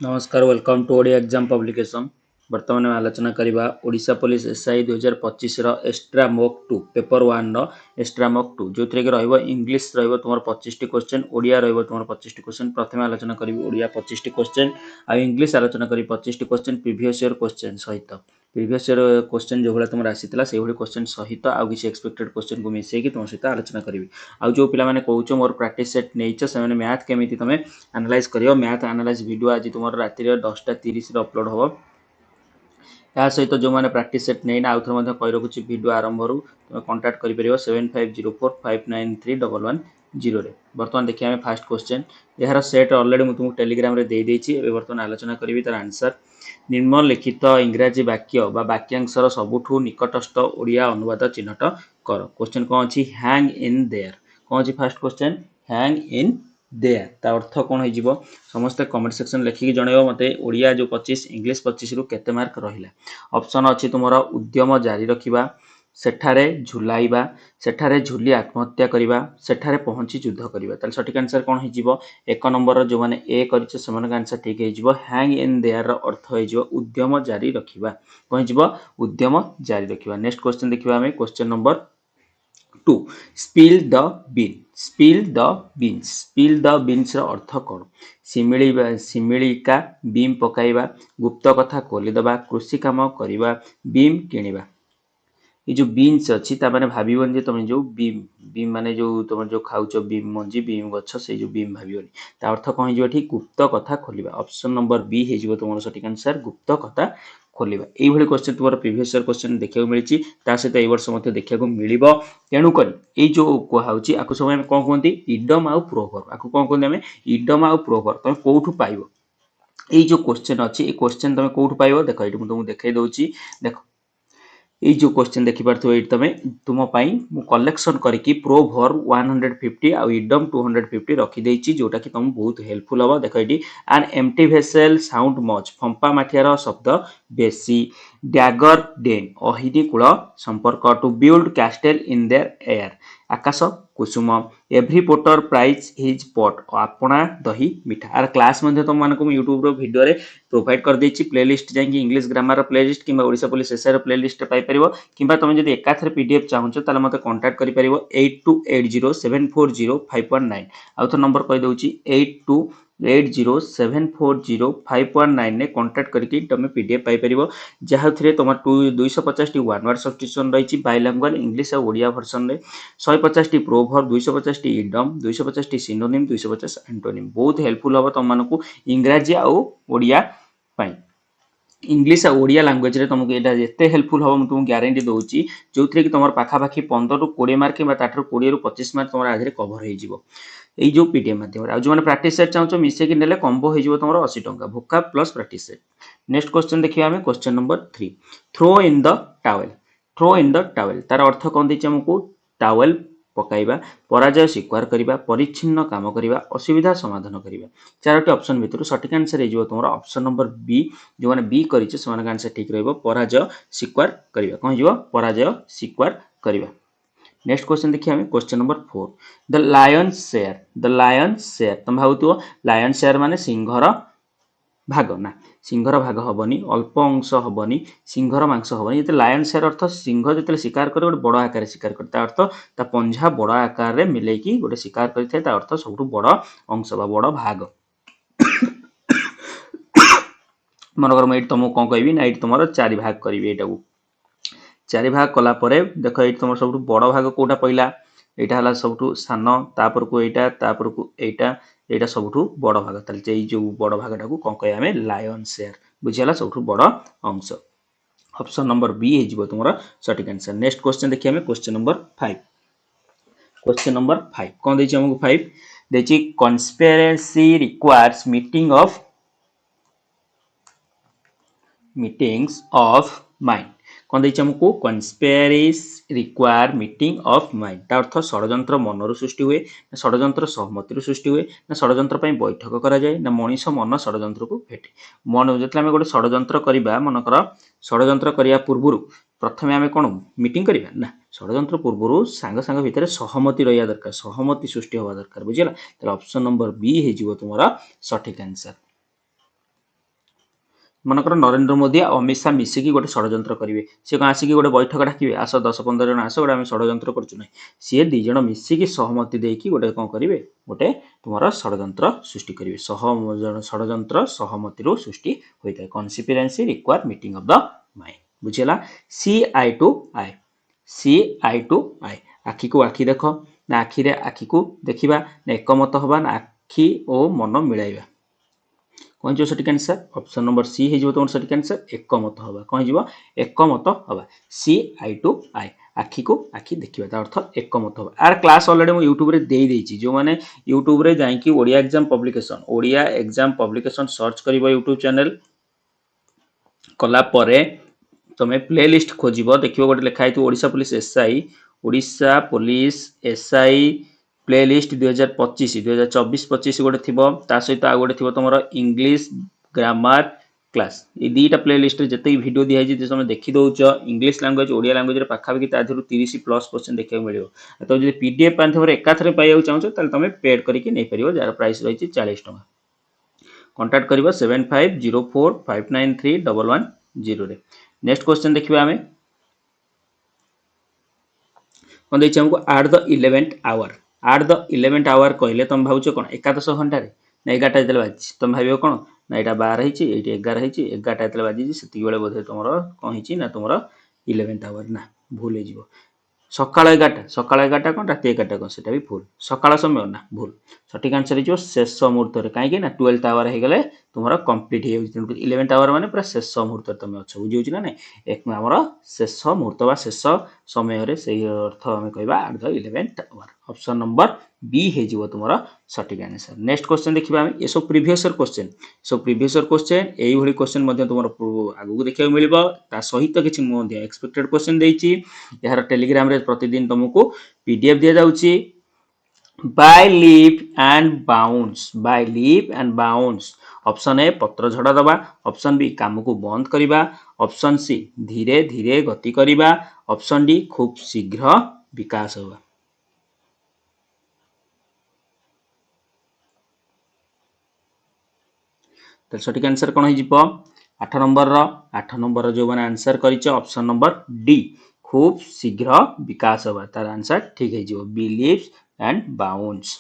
नमस्कार welcome to Odia exam publication. बर्तमान में आलोचना करवा Odisha police SI 2025 extra mock 2 paper 1 extra mock 2 जो थी रहिबो इंग्लिश रहिबो तुमर 25 टी क्वेश्चन, ओडिया रहिबो तुमर 25 टी क्वेश्चन। प्रथम आलोचना करिवि ओडिया 25 टी क्वेश्चन आ इंग्लिश आलोचना करी 25 T question previous year question सहित। प्रीवियस ईयर क्वेश्चन जो भला तुमर आसीतला सेही भली क्वेश्चन सहित आ किछि एक्सपेक्टेड क्वेश्चन को मिसै कि तुम सहित आलोचना करिवि। आ जो पिला माने कहउछो मोर प्रैक्टिस सेट नेइछ से माने मैथ केमिति तमे एनालाइज करियो। मैथ एनालाइज वीडियो आज तुमर राति 10:30 रे अपलोड होबो। या सहित जो मैंने प्रैक्टिस सेट नहीं आउ थे कही रखुच्छी वीडियो आरंभ तुम कांटेक्ट कर 7504593110 बर्तमान देखिए आम फास्ट क्वेश्चन यार सेट अलरेडी मुझे तुमको टेलीग्राम रे दे देछि। बर्तमान आलोचना करी तार आंसर। निम्नलिखित इंग्राजी वाक्य बा वाक्यांशर सबुठू निकटस्थ ओडिया अनुवाद चिन्हट कर। क्वेश्चन कौन अच्छी हैंग इन देयर कौन अच्छी fast question hang in their ता अर्थ कौन हो समस्ते कमेंट सेक्शन लिखिक जनइब मते ओडिया जो 25 इंग्लिश 25 रु केते मार्क रहिला। ऑप्शन अच्छी तुमरा उद्यम जारी रखिबा, सेठारे झुलाइबा, सेठारे झुली आत्महत्या करिबा, सेठारे पहुंची युद्ध करिबा। ताले सठिक आंसर कौन हो एक नंबर जो माने ए करिछ सेमान आंसर ठीक हो हैंग इन देयर अर्थ हो उद्यम जारी रखिबा। कौन हो उद्यम जारी रखिबा। नेक्स्ट क्वेश्चन देखिबा हमें question number 2 spill the bean. Spill the beans spill the beans अर्थ कौन। सिमिलिका बीम पकाइबा, गुप्त कथा खोलीदबा, कृषि काम करिबा, बीम किनिबा। ये जो बीन्स अच्छी माने भावन तुम जो बीम बीम माने जो तुम जो खाऊच बीम मंजी बीम गछ से जो बीम भावन ता अर्थ कौन हो गुप्त कथा खोलिबा। ऑप्शन नंबर बी हो तुम सठिक आंसर गुप्त कथा खोलिबा। यही क्वेश्चन तुम प्रीवियस ईयर क्वेश्चन देखा मिली सहित ए वर्ष देखा मिल तेणुक ये जो कहुच्छी आपको सब कौन कहते इडम आउ प्रोवर्ब आपको कौन कहते हैं इडम आउ प्रोवर्ब तुम कौटू पाइब ये जो क्वेश्चन अच्छी क्वेश्चन तुम कौटू पाइब देख ये तुमको देखा दूसरी देख ये जो क्वेश्चन देखिपार ये तुम तुम कलेक्शन करके प्रोवर्ब 150 आउ इडम 250 रखीदे जोटा कि तुम बहुत हेल्पफुल हम। देख ये an empty vessel sound much फंपा माठियार शब्द बेसी डैगर डेन अहिनी कूल संपर्क to build castle in there air आकाश कुसुम every potter praise his pot आपणा दही मिठा। आर क्लास तुम मानक यूट्यूब वीडियो रे प्रोवाइड कर देछि प्लेलिस्ट जाकि इंग्लिश ग्रामर प्लेलिस्ट किंबा ओडिशा पुलिस एसआई प्लेलिस्ट पाई परिबो किंबा तुम जदि एकाथरे पीडीएफ चाहूछ ताले मते कांटेक्ट करि परिबो 8280740519 आउ तो नंबर कहि दउछि 8280740519 ने कांटेक्ट करके तुम पीडीएफ पाई परिबो जहा थरे तुम 250 टी वन वर्ड सब्स्टिट्यूशन रहिछि बाइलिंगुअल इंग्लिश और ओडिया वर्जन रे 150 टी प्रोवर्ब 250 टी इडम 250 टी सिनोनिम 250 एंटोनिम बहुत हेल्पफुल हम तुम मानकू इंग्राजी और ओडिया पाई। इंग्लिश और ओडिया लैंग्वेज रे तुमको एटा एते हेल्पफुल हम तुमको गारंटी दउछि जो थरे कि तुम पाखापाखि 15 रु 20 मार्क कि 20 रु 25 मार्क तुम आधे कभर हो यही जो पीडीएफ माध्यम जो मैंने प्रैक्टिस सेट चाहूँ मिसेक नेले कंबो हो तुम 80 टंका भोका plus practice set. Next question देखिए आम question number 3 throw in the towel. Throw in the towel तार अर्थ कौन देछि हमको टावेल पकाइबा, पराजय स्वीकार करिबा, परिच्छिन्न काम करिबा, असुविधा समाधान करिबा। चारोटी ऑप्शन भितर सठिक आंसर हो तुम ऑप्शन नंबर बी जो मैंने बी करिছে सेमान आंसर ठीक रहइबो पराजय स्वीकार करिबा। कौन हो पराजय स्वीकार करिबा। नेक्स्ट क्वेश्चन देखिए हमें question number 4 the lion share. The lion share तुम भावुव लायन शेयर माने सिंहर भाग ना सिंहर भाग हेनी अल्प अंश हेनी सिंहर मांस हेनी ये लायन शेयर अर्थ सिंह जो शिकार करे गोटे बड़ आकार शिकार करे अर्थ ता पंजा बड़ आकार में मिलेकी गोटे शिकार करता है अर्थ सब बड़ अंश बड़ भाग। मनकर मुझे तुमको कौन कह ना ये तुम 4 भाग करी यहाँ 4 भाग कलापर देख ये तुम सब बड़ भाग कौटा पड़ा यहाँ सब सान तापर को यहाँ तापर को यहाँ सब बड़ भाग ताले जो बड़ भागटा को कौन कह लायन शेयर बुझीगला सब बड़ अंश। ऑप्शन नंबर बी हो तुम सठिक आंसर। नेक्स्ट क्वेश्चन देखिए हमें क्वेश्चन नंबर 5। क्वेश्चन नंबर 5 कौन देखिए हमको 5 देखिए conspiracy requires meetings of mind. कौन देखिए हमको conspiracy require meeting of mind ता अर्थ षड्यंत्र मनरु सृष्टि हुए ना षड्यंत्र सहमति सृष्टि हुए ना षड्यंत्र पर बैठक करा जाए ना मनीष मन षड्यंत्र को भेटे मन जो गोटे षड्यंत्र करवा मनकर षड्यंत्र करने पूर्व प्रथम आम कौन मीटिंग करवा ना षड्यंत्र पूर्व सांग सांग भितर सहमति रहा दरकार सहमति सृष्टि हवा दरकार बुझीगला। ऑप्शन नंबर बी हो तुम सठिक आंसर। मनकर नरेंद्र मोदी और अमित शाह मिसिकी गोटे षड्यंत्र करेंगे सी कौन आसिक गोटे बैठक डाकिए आस 10-15 जन आस गोटे आम षड्यंत्र करूँ ना सी दी जन मिसिकी सहमति देकी गोटे कौन करेंगे गोटे तुम षड्यंत्र सृष्टि करेंगे षड्यंत्र सहमति सृष्टि होता है conspiracy require meeting of the mind बुझीगला CI to I आखि को आखि देख ना आखिरे आखि को देखा ना एकमत हवा ना आखि और मन मिलाइबा कौन जो सठिक आंसर ऑप्शन नंबर सी है तुम सठिक आंसर एकमत हवा कौन हो एकमत हवा CI to I आखि को आखि देखा तार अर्थ एकमत हवा आर क्लास ऑलरेडी मु यूट्यूब रे दे देछि जो माने यूट्यूब रे जाई ओडिया एग्जाम पब्लिकेशन सर्च करिवो यूट्यूब चैनल कला परे तमे प्ले लिस्ट खोजिबो देखिबो गोटे लिखा है Odisha police SI play list 2025 गोटे थी सहित आ गोटे थी तुम इंग्लिश ग्रामर क्लास ये दुईटा प्ले लिस्ट जिते भिडियो दिखाई तुम देखी दौच इंग्लिश लैंग्वेज ओडिया लैंग्वेज पाखापाखि ता 30+ क्वेश्चन देखा मिले तो जो पीडीएफ माध्यम एकाथरे पाइबा चाहो तुम पेड करके नहीं पार जार प्राइस रही 40 टका कंटाक्ट कर 7504593110 नेक्स्ट क्वेश्चन देखिए आम कौन देखिए हमको एट द 11th आवर कहले तुम भावुच कौन एकादश घंटे ना 11टा जो बाजी तुम भाव कौन ना यहाँ 12 है 11 है 11टा जो बाजी से बोधे तुम कौन ना तुम 11th आवर ना भूल हो सकाल 11टा कौन रात 11टा कौन से भी भूल सकाल समय ना भूल सठिक आंसर हो शेष मुहूर्त कहीं 12th आवर हो गले तुम कंप्लीट हो 11th आवर माने पूरा शेष मुहूर्त तुम अच्छे बुझे ना ना एक आमर शेष मुहूर्त शेष समय से अर्थ आम कह at the 11th hour option number B हो तुम सठिक आंसर नेक्स्ट क्वेश्चन देखिए आम ये सब प्रीवियस क्वेश्चन यही क्वेश्चन तुम आगू देखा मिल सहित किसी एक्सपेक्टेड क्वेश्चन देती यार टेलीग्राम रे प्रतिदिन तुमको पीडीएफ दि जाऊँगी by leap and bounds option A पत्र झड़ा दबा ऑप्शन बी काम को बंद करवा ऑप्शन सी धीरे धीरे गति करवा ऑप्शन डी खूब शीघ्र विकास होगा तो सठिक आंसर कौन हो 8 नंबर जो मैंने आंसर कर ऑप्शन नंबर डी खूब शीघ्र विकास होगा तार आंसर ठीक है बी लीव्स एंड बाउंस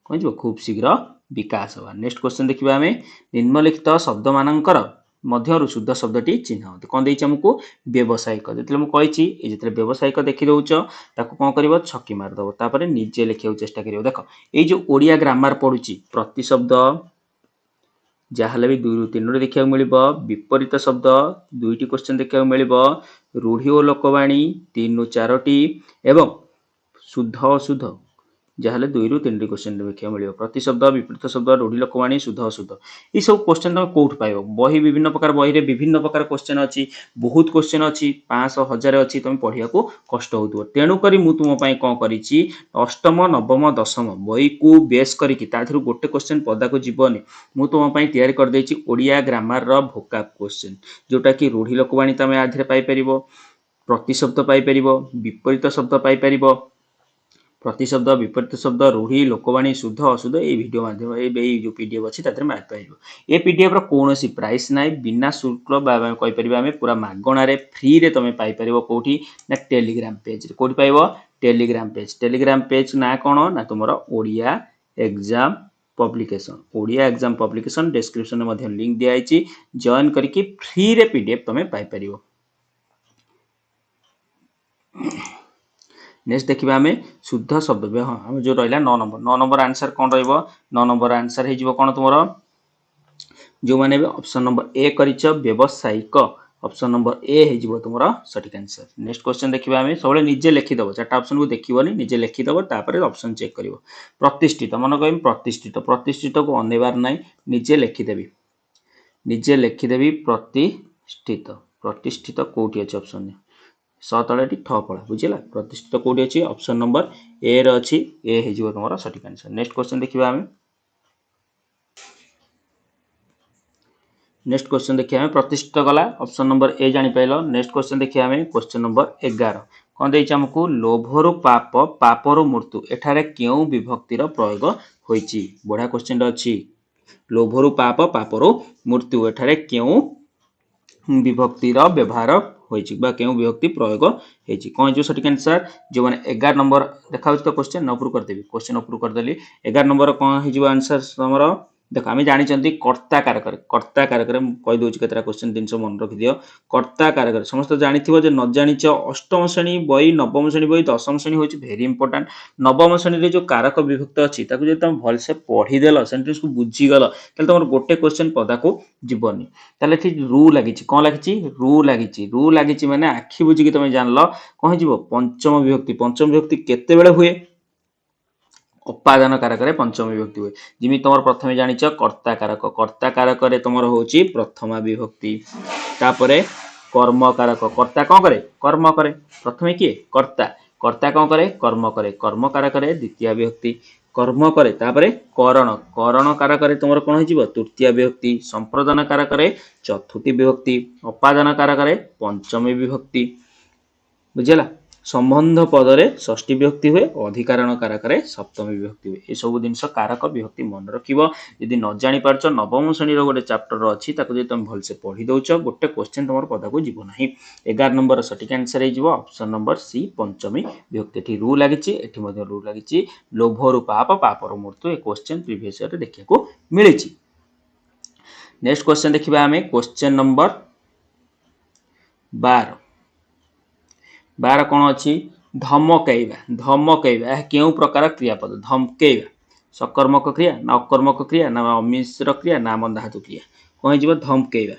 कौन खूब शीघ्र विकास होगा नेक्स्ट क्वेश्चन देखिए आम निम्नलिखित शब्द मानकर मध्य शुद्ध शब्दटी चिन्ह कौन देती हमको व्यावसायिक जो मुझे जो व्यावसायिक देखी दौच कौन कर छकी मारदेव तापर निजे लिखा चेष्टा कर देख ये जो ओडिया ग्रामर पढ़ुची प्रति शब्द जहाँ भी 2 ରୁ 3 देखा मिल विपरीत शब्द 2टी क्वेश्चन देखा मिल रूढ़ी और लोकवाणी 3 ରୁ 4टी एवं शुद्ध अशुद्ध जहाँ 2 ରୁ 3ଟି क्वेश्चन देखा मिल प्रति शब्द विपरीत शब्द रूढ़ी लोकवाणी शुद्ध अशुद्ध ये सब क्वेश्चन तुम कौट पाइब बही विभिन्न प्रकार बही रे विभिन्न प्रकार क्वेश्चन अच्छी बहुत क्वेश्चन अच्छी 500 1000 अच्छी तुम पढ़िया को कष्ट हो तेणुक तुम कौन कर अष्टम नवम दशम बही को बेस करूँ गोटे क्वेश्चन पदा को जीवनी मुझ तुम तैयारी कर ओडिया ग्रामर भोकाब क्वेश्चन जोटा कि रूढ़ी लोकवाणी तुम आधे पाइपर प्रति शब्द पाइपर विपरीत शब्द पाइपर प्रति शब्द विपरीत शब्द रूढ़ी लोकवाणी शुद्ध अशुद्ध ये वीडियो माध्यम जो पीडीएफ अच्छी मैथ पाइब ये पीडीएफ कौन प्राइस ना बिना शुल्क कहीपर आम पूरा मगणारे फ्री रे तुम पाइपर कौटी ना टेलीग्राम पेज कौटी पाइब टेलीग्राम पेज ना कौन ना तुम ओडिया एग्जाम पब्लिकेशन डिस्क्रिप्शन में लिंक दिखाई जॉइन करके फ्री रे पीडीएफ तुम पाइपर नेक्स्ट देखिए आम शुद्ध शब्द हाँ आम जो रहा 9 नंबर आंसर कौन रहा 9 नंबर आंसर हो कौन तुम जो मैंने ऑप्शन नंबर ए कर व्यावसायिक ऑप्शन नंबर ए हो तुम सठिक आंसर नेक्स्ट क्वेश्चन देखिए आम सब निजे लिखिदेव 4टा ऑप्शन को देखनी निजे लिखिदेव तापर ऑप्शन चेक कर प्रतिष्ठित मन कह प्रतिष्ठित को अनेबार ना निजे लिखिदेवी प्रतिष्ठित कौटी अच्छे ऑप्शन 100 तले ठ पड़ा बुझेगा प्रतिष्ठित कौटी अच्छी ऑप्शन नंबर ए रही ए हो तुम सठिक आंसर नेक्स्ट क्वेश्चन देखिए आम नेक्स्ट क्वेश्चन देखिए आम प्रतिष्ठित गला ऑप्शन नंबर ए जापाइल नेक्स्ट क्वेश्चन देखिए आम क्वेश्चन नंबर 11 कौन देती आमको लोभरु पाप पापरु मृत्यु एठारे क्यों विभक्तिर प्रयोग होइछि बढ़िया क्वेश्चन अच्छी लोभरु पाप पापरु मृत्यु एठारे केउ विभक्तिर व्यवहार होइछि बा केउ विभक्ति प्रयोग होइछि कोन जो सटिक आंसर जो माने 11 नंबर देखाउछ तो क्वेश्चन अप्रूव कर देबी क्वेश्चन अप्रूव कर देली 11 नंबर कोन हे जो आंसर हमरो देखो आम जानी कर्ता कारक कही दूसरी केतरा क्वेश्चन जिन मन रखि दियो कर्ता कारक समस्त जानी न जानिच अष्टम श्रेणी बही नवम श्रेणी बही दशम श्रेणी हूँ भेरी इंपोर्टाट नवम श्रेणी जो कारक विभक्त अच्छी तुम भलसे पढ़ीदेल सेन्टेन्स को बुझीगल तुम गोटे क्वेश्चन पदा को जीवनी ताले रू लगी कौन लगी रू लगी माने आखि बुझी तुम जान कौन हो पंचम विभक्ति केते हुए उपादान कारक पंचम विभक्ति हुए जिमी तुम प्रथम जानिच कर्ता कारक तुम होची प्रथमा विभक्ति तापरे कर्म कारक कर्ता कौन करे कर्म करे प्रथमे किए कर्ता कौन करे कर्म कारक द्वितीय विभक्ति कर्म करे तापरे करण कारक तुम कौन हो तृतीय विभक्ति संप्रदान कारक चतुर्थी विभक्ति उपादान कारक पंचमी विभक्ति बुझेला संबंध पदरे षष्ठी विभक्ति हुए अधिकारण कारक सप्तमी विभक्ति हुए ये सब जिनस कारक विभक्ति मन रखिबो यदि न जानि पारछ नवम श्रेणी गोटे चैप्टर अच्छी तुम भलसे पढ़ी दौच गोटे क्वेश्चन तुम पदा को जीव ना 11 नंबर सठिक आंसर हो ऑप्शन नंबर सी पंचमी विभक्ति रू लगी रू लगी लोभरु पाप पापर मृत्यु ये क्वेश्चन प्रीवियस ईयर देखा मिली। नेक्स्ट क्वेश्चन देखा आम क्वेश्चन नंबर 12 कौन अच्छी धमकैवा केउ प्रकार क्रियापद धमकैवा सकर्मक क्रिया ना अकर्मक क्रिया ना अमिश्र क्रिया ना धातु क्रिया कौन हो धमकैवा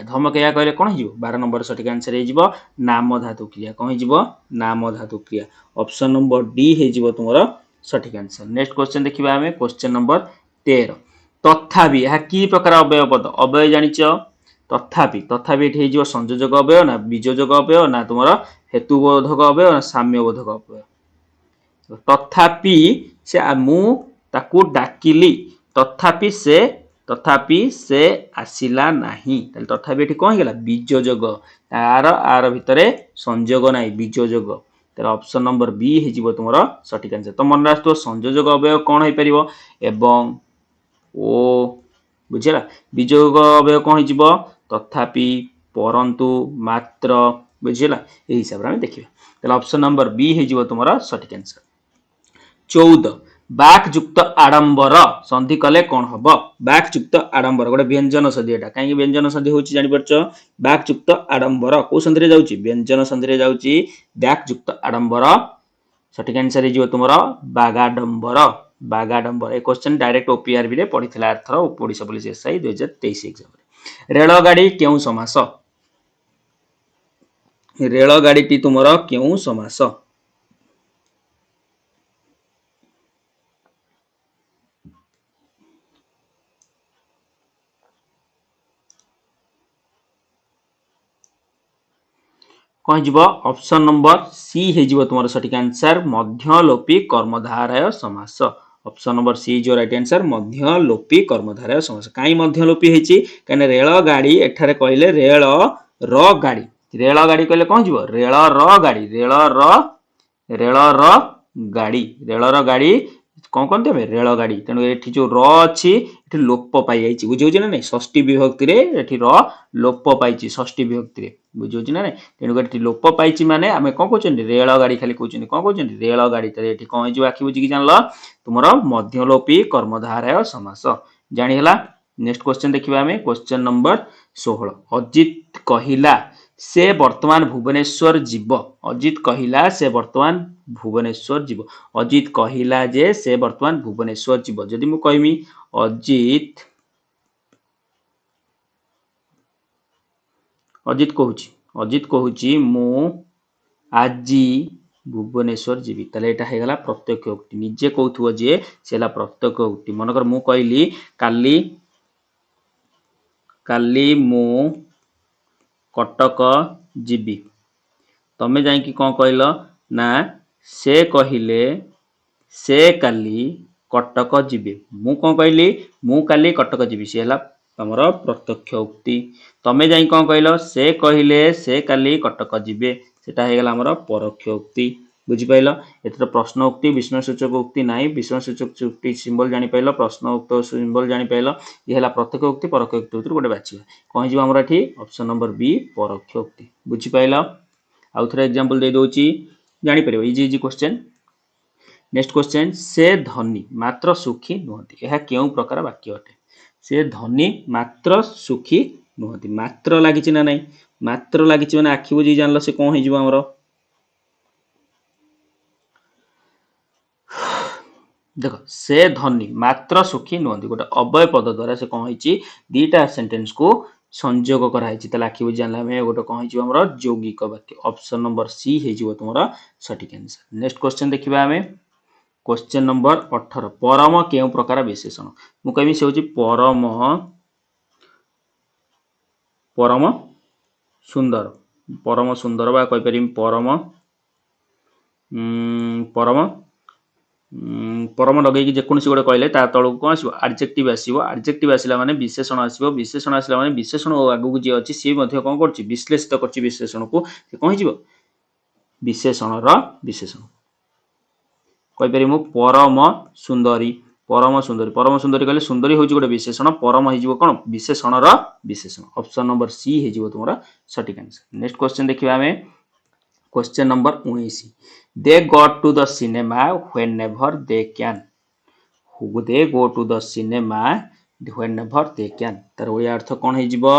धमकैवा कहले कौन हो 12 नंबर सठिक आंसर हो नाम धातु क्रिया कौन हो नाम धातु क्रिया ऑप्शन नंबर डी हो तुम सठिक आंसर। नेक्स्ट क्वेश्चन देखिबा हमें क्वेश्चन नंबर 13 तथापि यह की प्रकार अवयव पद अवयव जानिच तथापि एठी हो संयोजक अवयव ना बीजोजक अवयव ना तुम हेतुबोधक अवयव ना साम्यबोधक अवयव तथापि से मु ताकू डाकिली तथापि से आसिला नाही तथापि एठी कोन गेला बीजोजक आर भितरे संयोग नाही बीजोजक ऑप्शन नंबर बी हो तुम सठिक आंसर तो मन आस संयोजक अवयव कौन हो पार एवं ओ बुझेगा बीजोग अवयव कौन हो तथापि परंतु मात्र बुझेगा यही हिसाब से देखिए ऑप्शन नंबर बी हो तुम सठिक आंसर। 14 बाकयुक्त आडंबर संधि कले कौन हम बाकयुक्त आडंबर गोटे व्यंजन संधि एटा कहीं व्यंजन संधि होची जानि परछ बाकयुक्त आडंबर को संधि रे जाउची व्यंजन संधि रे जाउची बाकयुक्त आडंबर सठिक आंसर हो तुमरा बागाडंबर ए क्वेश्चन डायरेक्ट ओपीआरबी रे पढ़िथिला अर्थर ओडिशा पुलिस एसआई 2023 एग्जाम रे रेलगाड़ी केउ समास रेलगाड़ी टी तुमरा केउ समास कौन हो ऑप्शन नंबर सी हो तुम सठिक आंसर मध्यलोपी कर्मधारय समास ऑप्शन नंबर सी जो राइट आंसर मध्यलोपी कर्मधारय समास कहीं मध्यलोपी होती कहीं रेल गाड़ी एठारे कहले रेल गाड़ी कहले कौन हो रेल गाड़ी कौन कहते हैं रेल गाड़ी तेणु ये जो र अच्छी लोप पाई बुझे ना नहीं षष्ठी विभक्ति र लोप पाई षष्ठी विभक्ति बुझे ना नहीं तेणुक लोप पाई माने आम कौन कहते रेल गाड़ी खाली कहते कौन कहते रेल गाड़ी ये कौन हो आखि बुझिकी जान तुम मध्यलोपी कर्मधारय समास जानीला। नेक्स्ट क्वेश्चन देखिए आम क्वेश्चन नंबर 16 अजित कहिला से वर्तमान भुवनेश्वर जीव अजित कहिला से वर्तमान भुवनेश्वर जीव अजित कहिला जे से वर्तमान भुवनेश्वर जीव जदि मु कहमी अजित कहूची मु आजी भुवनेश्वर जीवी ताले एटा हेगला प्रत्यक्ष उक्ति निजे कहथुव जे सेला प्रत्यक्ष उक्ति मनकर मु कहली काली मु कटक जीवी तमे जाइकी कौन कहल ना से कहिले से काली कटक जीवी मु कौन कहली मु काली कटक जीवी से हला ତମର ପ୍ରତ୍ୟକ୍ଷ ଉକ୍ତି। ତମେ ଯାଇ କଣ କହିଲ ସେ କହିଲେ ସେ କାଲି କଟକ ଯିବେ, ସେଟା ହେଇଗଲା ଆମର ପରୋକ୍ଷ ଉକ୍ତି। ବୁଝିପାରିଲ ଏଥିରେ ପ୍ରଶ୍ନ ଉକ୍ତି ବିସ୍ମୟସୂଚକ ଉକ୍ତି ନାହିଁ। ବିସ୍ମୟସୂଚକ ଉକ୍ତି ସିମ୍ବଲ ଜାଣିପାରିଲ, ପ୍ରଶ୍ନ ଉକ୍ତ ସିମ୍ବଲ ଜାଣିପାରିଲ, ଇଏ ହେଲା ପ୍ରତ୍ୟକ୍ଷ ଉକ୍ତି ପରୋକ୍ଷ ଉକ୍ତି ଭିତରୁ ଗୋଟେ ବାଛିବା। କଣ ହେଇଯିବ ଆମର ଏଠି ଅପସନ ନମ୍ବର ବି ପରୋକ୍ଷ ଉକ୍ତି। ବୁଝିପାରିଲ ଆଉ ଥରେ ଏକ୍ସାମ୍ପଲ ଦେଇ ଦଉଛି ଜାଣିପାରିବ easy easy question. Next question से धनी मात्र सुखी नुहति, यह केउ प्रकार वाक्य अटे? से धनी मात्र सुखी नुहति, मात्र लागिछि ना नहीं, मात्र लागिछि माने आखि बुझी जानलो से कोन हेजिबो हमरो देखो से धनी मात्र सुखी नुहति गोटे अव्यय पद द्वारा से कोन हेछि दीटा सेंटेंस को संयोग कराई ताले आखि बुझी जानला में गोटे कोन हेजिबो हमरो यौगिक वाक्य। ऑप्शन नंबर सी हेजिबो तुमरो सटीक आंसर। नेक्स्ट क्वेश्चन देखिबा हमें क्वेश्चन नंबर 18 परम केउ प्रकार विशेषण, मु कहबी से होची परम परम सुंदर, परम सुंदर बा कहि परिम परम परम परम लगे कि जेकोसी गोटे कहले ता तळକୁ कोन आसीबो एडजेक्टिव आसीबो, एडजेक्टिव आसिला माने विशेषण आसीबो, विशेषण आसिला माने विशेषण आगु जे अछि से मध्ये कोन करछि विश्लेषित करछि विशेषण को, से कोन हिजिबो विशेषण र विशेषण। कहि परिमु परम सुंदरी, परम सुंदरी, परम सुंदरी कहले सुंदरी होची गोटे विशेषण, परम हिजिबो कोन विशेषण र विशेषण। ऑप्शन नंबर सी हिजिबो तुमरा सटीक आंसर। नेक्स्ट क्वेश्चन देखिबा हमें question number 19 they got to the cinema whenever they can, they go to the cinema whenever they can, तार ओया अर्थ कोन हिजिबो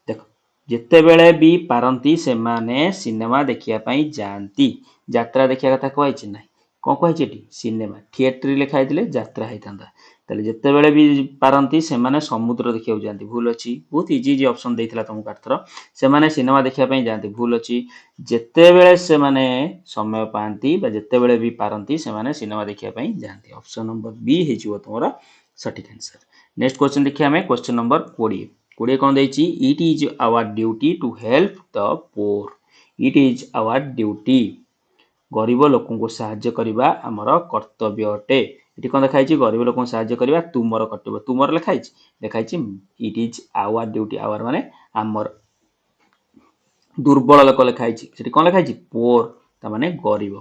देखो जेते बेले भी पारंती से माने सिनेमा देखिया पई जानती, यात्रा देखिया कथा कहैछि नै कौन कही सिनेमा थिएटर लिखा है यात्रा होता ताले जिते बड़े भी पारंती से माने समुद्र देखा जाती भूल अच्छी, बहुत इजी इजी ऑप्शन देता तुमको आर्थर से माने सिनेमा देखा जाती भूल अच्छी, जिते बड़े से माने समय पाती जिते बड़े भी पारंती से माने सिनेमा देखा जाती। ऑप्शन नंबर बी हो तुम सटीक आंसर। नेक्स्ट क्वेश्चन देखिए हमें क्वेश्चन नंबर 20 20 कौन देछि it is our duty to help the poor, it is our duty गरीब लोक को साहाय्य करबा हमर कर्तव्य अटे। इटी कोन देखाइ छि गरीब लोक को साहाय्य करबा तुमर कर्तव्य, तुमर लिखाइ छि it is our duty, our माने हमर दुर्बल लोक लिखाइ छि सेठी कोन लिखाइ छि पोर त माने गरीब,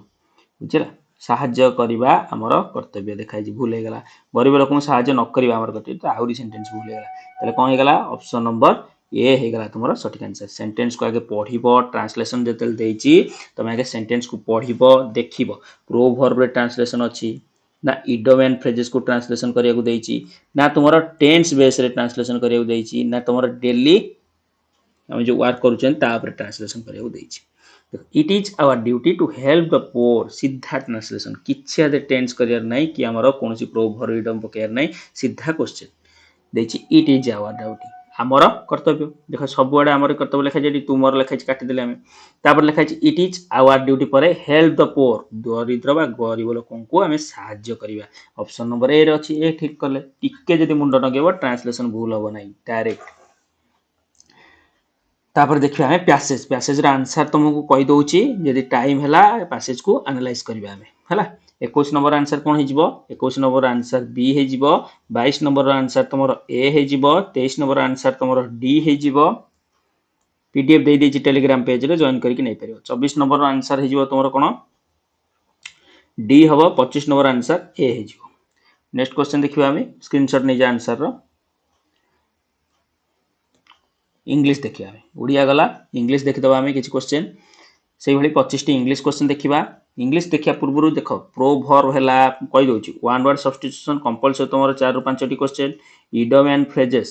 बुझिला साहाय्य करबा हमर कर्तव्य देखाइ छि भूल हे गेला, गरीब लोक को साहाय्य न करबा हमर कर्तव्य त आउरी सेंटेंस भूल हे गेला, तले कोन हे गेला ऑप्शन नंबर ए हे गला तुमरा सटीक आंसर। सेंटेंस को आगे पढ़िबो ट्रांसलेशन जेतेल देछि तमे आगे सेंटेंस को पढ़िबो देखिबो प्रो वर्ब रे ट्रांसलेशन अछि ना इडोम एंड फ्रेजेस को ट्रांसलेशन करिया को देछि ना तुमरा टेंस बेस रे ट्रांसलेशन करिया को देछि ना तुमरा डेली हम जो वर्क करूछन ता पर ट्रांसलेशन करिया को देछि। It is our duty to help the poor सीधा ट्रांसलेशन किछि आदे टेंस करियर नै कि हमरो कोनोसी प्रो वर्ब इडोम पकेयर नै सीधा क्वेश्चन देछि इट इज आवर ड्यूटी आमर कर्तव्य देख सब आड़े आमर कर्तव्य लिखा जाए तुमर लिखाई काटिदेले आम तापर लिखाई इट इज आवर ड्यूटी पर हेल्प द पोर दरिद्र बा गरीब लोक को आम साहाय्य करवा। ऑप्शन नंबर ए अच्छी ए ठीक कले टिके जदि मुंड नगेब ट्रांसलेशन भूल हम ना डायरेक्ट। तापर देखिए आम पैसेज पैसेज आंसर तुमको कही दउची जदि टाइम है पैसेज को एनालाइज करबा है। 21 नंबर आंसर कौन हो 21 नंबर आंसर बी हो 22 नंबर आंसर तुम ए हो 23 नंबर आंसर तुम डी हो पीडीएफ दे देछि टेलीग्राम पेज रे जॉइन करके नहीं पारियो। 24 नंबर आंसर हो तुम कौन डी हम 25 नंबर आंसर ए हो। नेक्स्ट क्वेश्चन देखिए आम स्क्रीनशॉट नहीं जा आंसर रो इंग्लिश देखिए ओडिया गला इंग्लिश देखिदबा आम किसी क्वेश्चन से भाई 25 टी इंग्लिश क्वेश्चन देखिबा। इंग्लिश देखिया पूर्व देख प्रो वर्ब है कही दूसरी वन वर्ड सब्स्टिट्यूशन कंपलसरी तुम 4 ରୁ 5 टी क्वेश्चन इडोम एंड फ्रेजेस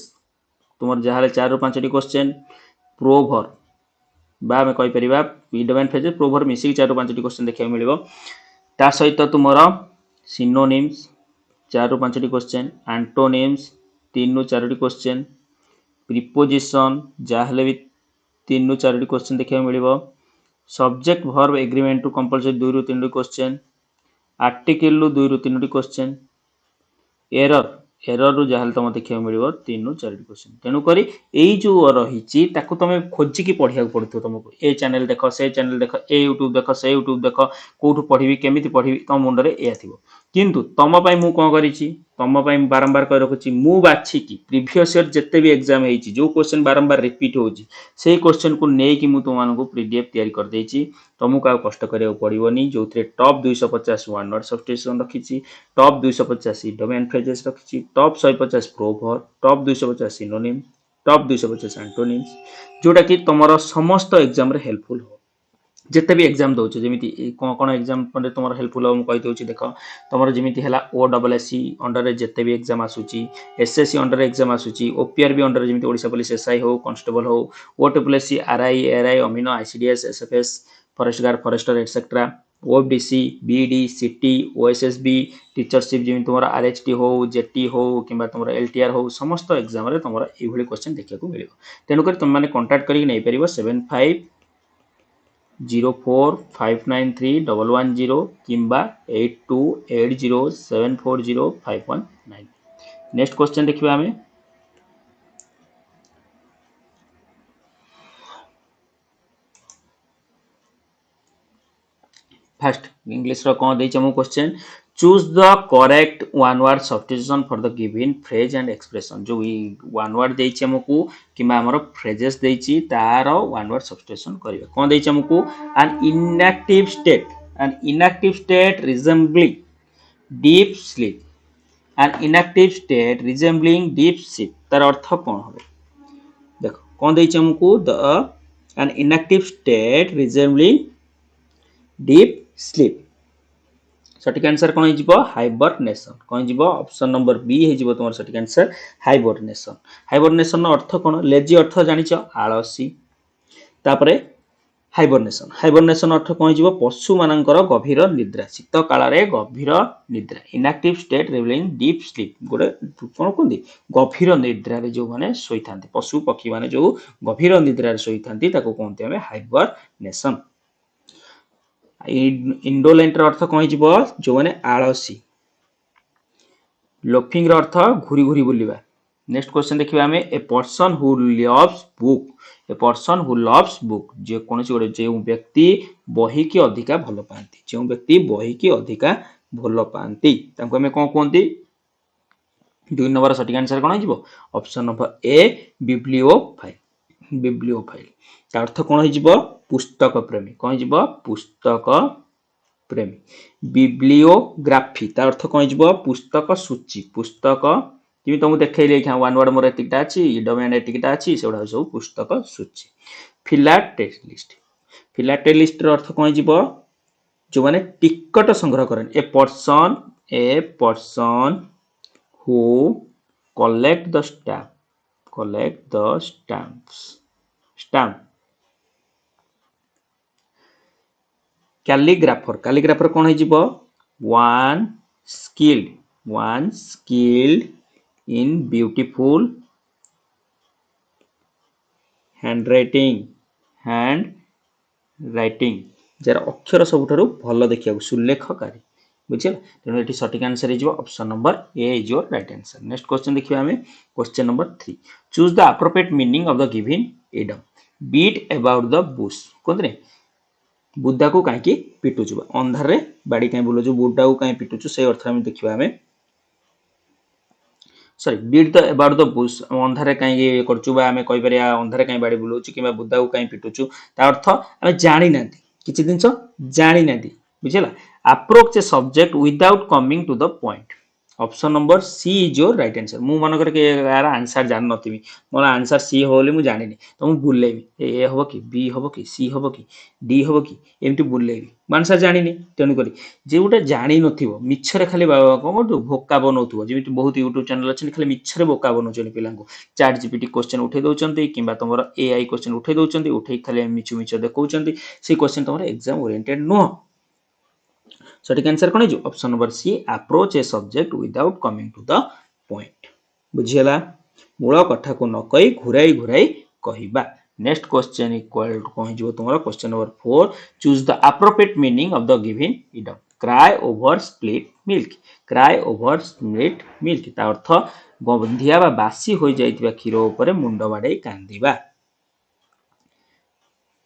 तुम जहाँ 4 ରୁ 5 टी क्वेश्चन प्रो वर्ब बा आम कहीपर इडोम एंड फ्रेजेस प्रो वर्ब मिसिक 4 ରୁ 5 टी क्वेश्चन देखा मिल ता सहित तुम सिनोनिम्स 4 ରୁ 5 टी क्वेश्चन एंटोनिम्स 3 ରୁ 4 टी क्वेश्चन प्रिपोजिशन जहाँ भी 3 ରୁ 4 टी क्वेश्चन देखा मिल सब्जेक्ट वर्ब एग्रीमेंट टू कंपलसरी 2 ରୁ 3 टी क्वेश्चन आर्टिकल 2 ରୁ 3 टी क्वेश्चन एरर एरर रु जहाँ तुम देखा मिल 3 ରୁ 4 टी क्वेश्चन तेणुक यही जो रही तुम खोजिकी पढ़ा पड़ो तुमको ए चैनल देख से चैनल देख ए यूट्यूब देख से यूट्यूब देख कौटू पढ़ी केमी पढ़ी तुम मुंडे या थी किंतु तुम मु कौन करी तुम बारंबार कह रखुची मु बाछिकी प्रीवियस ईयर जिते भी एग्जाम होती जो क्वेश्चन बारंबार रिपीट होची से क्वेश्चन को लेकिन मुझे तुमको पीडीएफ तैयारी कर देछि तुमको आ कष्ट करिया पड़ोनी जो टॉप 250 वन वर्ड सब्स्टिट्यूशन रखी टॉप 250 इडियम एंड फ्रेजेस रखी top 150 proverb top 250 synonym top 250 antonyms जोटा कि तुम समस्त एग्जाम रे हेल्पफुल हो जिते भी एग्जाम दौर जमी कौन कौन एग्जाम तुम हेल्पफुल हो मुझे कहीदे देख तुम जमी है O double S C under जिते भी एग्जाम आसूची एसएससी अंडर एग्जाम आसूची ओपीआरबी अंडर जमी ओडिशा पुलिस एसआई हो कांस्टेबल हो O triple S C RI ARI अमीनो ICDS SFS forest guard forester etcetera OFDC BD CT OSSB teachership जमी तुम आरएचटी हो जेटी हो कि तुम एलटीआर हो समस्त एग्जाम तुम ये क्वेश्चन देखा मिले तेणुक तुम मैंने कंटाक्ट कर 7504593110 किंबा 8280740519 नेक्स्ट क्वेश्चन देखिए आमे फर्स्ट इंग्लिश रो कौन देछि हमो question choose the correct one word substitution for the given phrase and expression जो वन वर्ड देछि हमको किंबा हमरो फ्रेजेस देछि तार वन वर्ड सब्स्टिट्यूशन करिवे कौन देछि हमको an inactive state resembling deep sleep an inactive state resembling deep sleep तार अर्थ कौन हो देखो कौन देछि हमको the an inactive state resembling deep sleep सठिक आंसर कौन हो हाइबरनेशन कौन हो ऑप्शन नंबर बी हो तुम सठिक आंसर हाइबरनेशन हाइबरनेशन अर्थ कौन लेजी अर्थ जानिछ आलसी तापरे हाइबरनेशन अर्थ कौन हो पशु मानकर गभीर निद्रा शीत काल गभीर निद्रा inactive state revealing deep sleep गोटे कौन कहते गभीर निद्रा जो मैंने शोई था पशु पक्षी मैंने जो गभीर निद्रा शोई था कहते हैं हाइबरनेशन इंडोलेंट अर्थ कौन हो जो मैंने आलसी लोफिंग अर्थ घूरी घूरी बुलवा नेक्स्ट क्वेश्चन देखिए आमे a person who loves book जे कौन गोटे जो व्यक्ति बही की अधिका भल पाती जो व्यक्ति बही की अधिका भल पाती आम कौन कहते 2 नंबर सठिक आंसर कौन हो ऑप्शन नंबर ए बिब्लियोफाइल अर्थ कौन हो पुस्तक प्रेमी कौन हो पुस्तक प्रेमी बिब्लियोग्राफी तार अर्थ कौन हो पुस्तक सूची पुस्तक कि तुमको देखा वन वर्ड मोर एतिकटा अच्छी डोमेन एतिकटा अच्छी से सब पुस्तक सूची फिलाटेलिस्ट अर्थ कौन हो जो मैंने टिकट संग्रह करें ए person who collect the stamp calligrapher कौन हो one skilled in beautiful hand writing jar अक्षर सबुठारु भल देखिया सुलेखकारी बुझे तेणु ये सठिक आंसर हो option number A is your right answer next question देखिए आमे question number 3 choose the appropriate meaning of the given idiom beat about the bush कहते बुदा को कहीं पिटुचु अंधारे बाड़ी कहीं बुलुचु बुदा को कहीं पिटुचु से अर्थ में देखिए आमे sorry beat the about the bush अंधारे कहीं करचु बा आमे कहि परिया अंधारे कहीं बाड़ी बुलुचु किबा बुदा को कहीं पिटुचु ता अर्थ आमे जानि नांती किछि दिनस जानि नांती बुझिला approach a subject without coming to the point option number C is your right answer मु मनकर के यार आंसर जान नथिबी मोर आंसर सी हो बोली मु जानिनी तो मु बुलेबी ए हबो कि बी हबो कि सी हबो कि डी हबो कि एमती बुलेबी आंसर जानिनी तेणु करी जे गोटे जानि नथिबो मिछरे खाली कोन भोका बनौथबो जेमिति बहुत यूट्यूब चैनल अछि खाली मिछरे भोका बनौचन पिलांको चैट जीपीटी क्वेश्चन उठे दउचंती किबा तमरो एआई क्वेश्चन उठे दउचंती उठे खाली मिछु मिछु देखौचंती से क्वेश्चन तमरो एग्जाम ओरिएंटेड नो सठिक आंसर कौन है option number C approach a subject without coming to the point बुझीला मूल कथा को न कही घुराई घुराई कहबा नेक्स्ट क्वेश्चन इक्वल कौन हो तुम question number 4 choose the appropriate meaning of the given idiom cry over split milk ता अर्थ गंधिया बा बासी हो जाइतिबा क्षीर ऊपर मुंड बाडे कांदिबा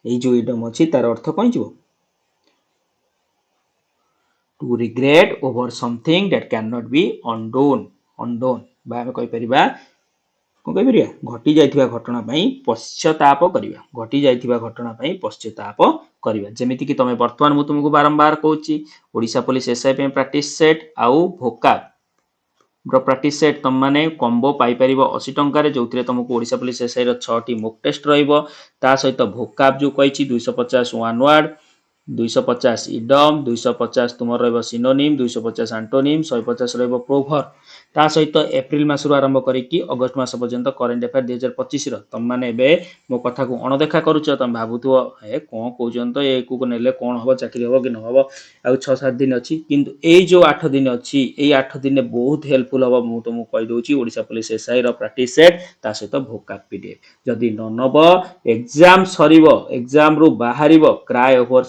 ए जो इडियम अछि तार अर्थ कौन हो To regret over something that cannot be undone ବା ଆମେ କହିପାରିବା କଣ କହିପାରିବା ଘଟି ଯାଇଥିବା ଘଟଣା ପାଇଁ ପଶ୍ଚାତାପ କରିବା ଘଟି ଯାଇଥିବା ଘଟଣା ପାଇଁ ପଶ୍ଚାତାପ କରିବା ଯେମିତି କି ତମେ ବର୍ତ୍ତମାନ ମୁଁ ତୁମକୁ ବାରମ୍ବାର କହୁଛି ଓଡ଼ିଶା ପୋଲିସ ଏସ୍ଆଇ ପାଇଁ ପ୍ରାକ୍ଟିସ ସେଟ୍ ଆଉ ଭୋକାବ ପ୍ରାକ୍ଟିସ ସେଟ୍ ତମ ମାନେ କମ୍ବୋ ପାଇପାରିବ 80 ଟଙ୍କାରେ ଯୋଉଥିରେ ତମକୁ ଓଡ଼ିଶା ପୋଲିସ ଏସ୍ଆଇ ର 6ଟି ମୋକ୍ ଟେଷ୍ଟ ରହିବ ତା ସହିତ ଭୋକାବ ଯୋଉ କହିଛି 250 ୱାନ୍ ୱାର୍ଡ 250 ଇଡମ 250 ତୁମର ରହିବ ସିନୋନିମ୍ 250 ଆଣ୍ଟୋନିମ୍ 150 ରହିବ ପ୍ରୋଭର ତା ସହିତ ଏପ୍ରିଲ ମାସରୁ ଆରମ୍ଭ କରିକି ଅଗଷ୍ଟ ମାସ ପର୍ଯ୍ୟନ୍ତ କରେଣ୍ଟ ଆଫେୟାର 2025 ର ତମମାନେ ଏବେ ମୋ କଥାକୁ ଅଣଦେଖା କରୁଛ ତମେ ଭାବୁଥିବ ଏ କଣ କହୁଛନ୍ତି ତ ଏକୁ ନେଲେ କଣ ହବ ଚାକିରି ହବ କି ନ ହବ ଆଉ 6-7 ଦିନ ଅଛି କିନ୍ତୁ ଏଇ ଯୋଉ 8 ଦିନ ଅଛି ଏଇ 8 ଦିନେ ବହୁତ ହେଲ୍ପଫୁଲ ହବ ମୁଁ ତୁମକୁ କହି ଦଉଛି ଓଡ଼ିଶା ପୋଲିସ ଏସ୍ଆଇ ର ପ୍ରାକ୍ଟିସ ସେଟ୍ ତା ସହିତ ଭୋକାବ ପିଡିଏଫ ଯଦି ନ ନବ ଏକ୍ସାମ ସରିବ ଏକ୍ସାମ ରୁ ବାହାରିବ କ୍ରାଏ ଓଭର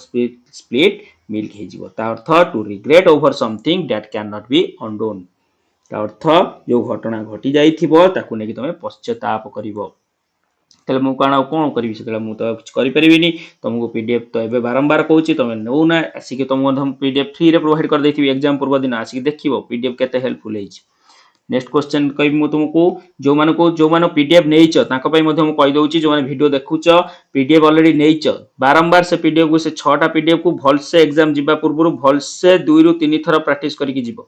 ସ୍ପ୍ଲିଟ ମିଲ୍କ ହେଇଯିବ ତା ଅର୍ଥ to regret over something that can not be undone ତା ଅର୍ଥ ଯୋଉ ଘଟଣା ଘଟି ଯାଇଥିବ ତାକୁ ନେଇକି ତମେ ପଶ୍ଚାତାପ କରିବ ତାହେଲେ ମୁଁ କଣ କରିବି ସେତେବେଳେ ମୁଁ ତ କିଛି କରିପାରିବିନି ତମକୁ ପିଡିଏଫ ତ ଏବେ ବାରମ୍ବାର କହୁଛି ତମେ ନେଉନା ଆସିକି ତମକୁ ପିଡିଏଫ ଫ୍ରିରେ ପ୍ରୋଭାଇଡ କରିଦେଇଥିବି ଏକ୍ସାମ ପୂର୍ବ ଦିନ ଆସିକି ଦେଖିବ ପିଡିଏଫ କେତେ ହେଲ୍ପଫୁଲ ହେଇଛି नेक्स्ट क्वेश्चन कहबी मु तुमको जो माने पीडीएफ नेइछ ताको पई मध्ये मु कहि दउची जो माने वीडियो देखुछ पीडीएफ ऑलरेडी नेइछ बारंबार से पीडीएफ को से 6टा पीडीएफ को भल से एग्जाम जिबा पूर्व भल से 2 रु 3 थरा प्रैक्टिस करके जीवो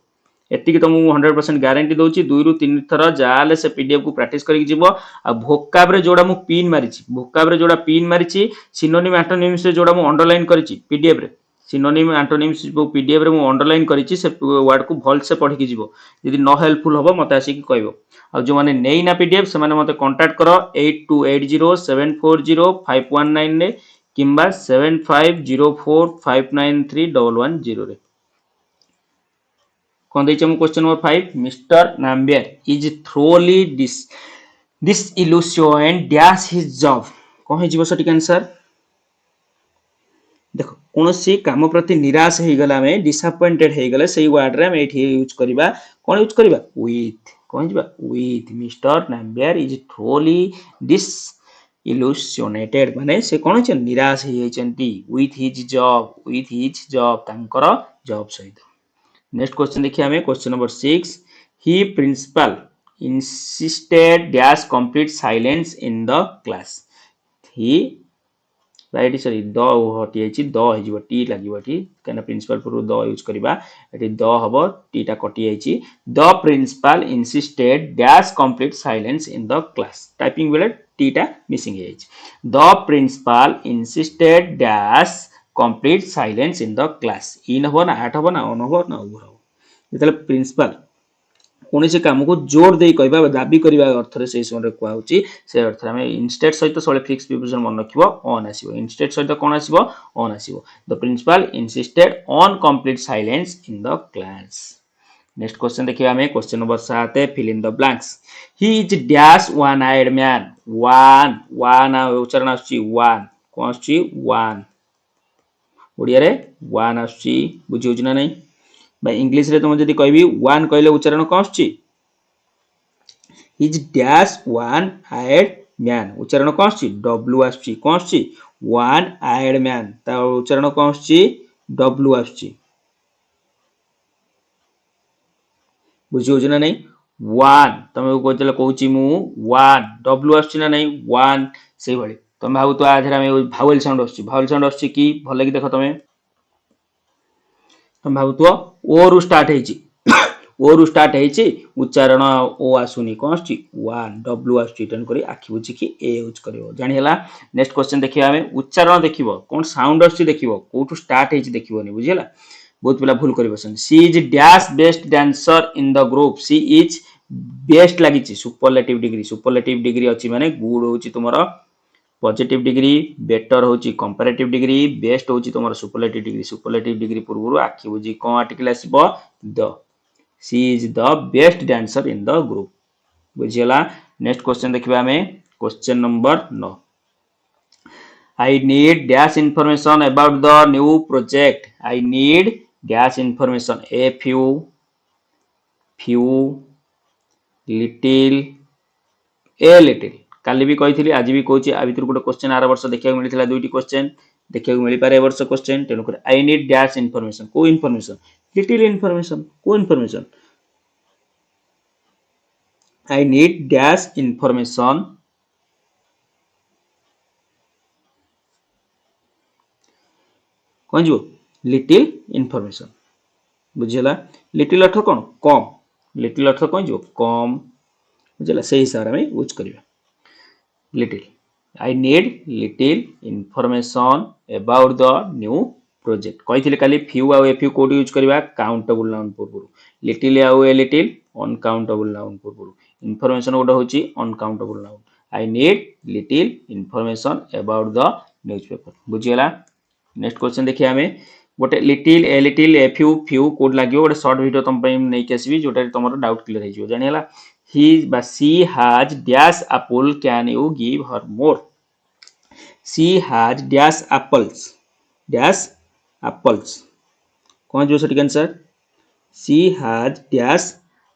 एतिकी तुमको 100% गारंटी दउची 2 रु 3 थरा जाले से पीडीएफ को प्रैक्टिस करके जीवो आ भोकाब रे जोडा मु पिन मारिची भोकाब रे जोडा पिन मारिची सिनोनिम एंटोनिम से जोडा मु अंडरलाइन करिची पीडीएफ रे सिनोनिम एंटोनिम्स जो पीडीएफ रे मु अंडरलाइन करिची से वर्ड को भल से पढ़ी के जीवो यदि न हेल्पफुल हबो मते आसी कि कहबो आ जो माने नेई ना पीडीएफ से माने मते कांटेक्ट करो 8280740519 रे किंबा 7504593110 रे कोन दैछ मु question number 5 mister Nambiar is thoroughly disillusioned dash his job कोन हे जीवो सटिक आंसर देखो कौन सी काम प्रति निराश हो गला में डिसअपॉइंटेड हो गले सही वर्ड रे हम एठी यूज करबा कोन यूज करबा विथ कोन जीबा with mister Nambiar is thoroughly disillusioned माने से कोन छ निराश हो जाइछंती विथ हिज जॉब तांकर जॉब सहित नेक्स्ट क्वेश्चन देखिए हमें क्वेश्चन नंबर 6 ही principal insisted dash complete silence in the class he right sorry the हटी आइछि द हे जिवो टी लागिवो टी कना प्रिंसिपल पूर्व द यूज करबा एटी द हबो टी टा कटि आइछि the principal insisted dash complete silence in the class typing बेले टी टा मिसिंग हे आइछि the principal insisted dash complete silence in the class in हबो ना आठ हबो ना ऑन हबो ना ओवर हबो जेतले प्रिंसिपल कोनोसी काम को जोर दे कहबा दाबी करबा अर्थ रे से समय कुआ होची से अर्थ रे हम इंस्टेड सहित सळे फिक्स प्रिपोजिशन मन रखिबो ऑन आसीबो इंस्टेड सहित कोन आसीबो ऑन आसीबो the principal insisted on complete silence in the class next question देखिए हमें question number 7 fill in the blanks he is dash one eyed man one उच्चारण आछी वन कोन आछी वन ओडिया रे वन आछी बुझियो ना नहीं भाई इंग्लिश रे तुम जदी कहबी वन कहले उच्चारण कोन आछी is dash one eyed man उच्चारण कोन आछी डब्ल्यू आछी कोन आछी वन आइड मैन ता उच्चारण कोन आछी डब्ल्यू आछी बुझियो ना नहीं वन तमे कहतले कहूची मु वन डब्ल्यू आछी ना नहीं वन सेही भली तमे भाबु तो आधर हम भावेल साउंड आछी कि भले कि देखो तमे तुम भाबु तो ओ रु स्टार्ट हेची ओ रु स्टार्ट हेची उच्चारण ओ आसुनी कोन आछी वन डब्ल्यू आछी टन करी आखि बुझी कि ए यूज करिवो जानि हला नेक्स्ट क्वेश्चन देखिबा हमें उच्चारण देखिबो कोन साउंड आछी देखिबो कोठु स्टार्ट हेची देखिबोनी बुझिला बहुत पिला भूल करि बसन she is dash best dancer in the group she is best लागिची सुपरलेटिव डिग्री अछि माने गुड होची तुमरो पॉजिटिव डिग्री बेटर होची कंपैरेटिव डिग्री बेस्ट होची तुमरो सुपरलेटिव डिग्री पूर्व आखि बुझी कोन आर्टिकल आसीबो the she is the best dancer in the group बुझियला नेक्स्ट क्वेश्चन देखिबा हमें question number 9 I need dash information about the new project. I need dash information a few little काली भी कही आज भी कहूँ आ भर गोटे क्वेश्चन आर वर्ष देखा मिलता दुईटी क्वेश्चन देखा मिल पारे वर्ष क्वेश्चन तेणुक आई नीड डैश इनफॉरमेशन को इनफॉरमेशन लिटिल इनफॉरमेशन को information I need dash information कौन जो लिटिल इनफॉरमेशन बुझीला लिटिल अर्थ कौन कम लिटिल अर्थ कौन जो कम बुझीला से हिसाब से यूज करिया little I need little information about the new project कही काली फ्यू आउ फ्यू कोड यूज करबा काउंटेबल नाउन पूर्व लिटिल आउ ए लिटिल अनकाउंटेबल नाउन पूर्व इनफॉरमेशन गोटे होची uncountable noun I need little information about the newspaper बुझीला नेक्स्ट क्वेश्चन देखिए आमे गोटे लिटिल ए फ्यू फ्यू कोड लागियो गोटे शॉर्ट वीडियो तुम पई नै के आसीबी जोटा तुमरो डाउट क्लियर हे जिवो जानिला he but she has dash apple can you give her more she has dash apples कौन जो सटीक answer she has dash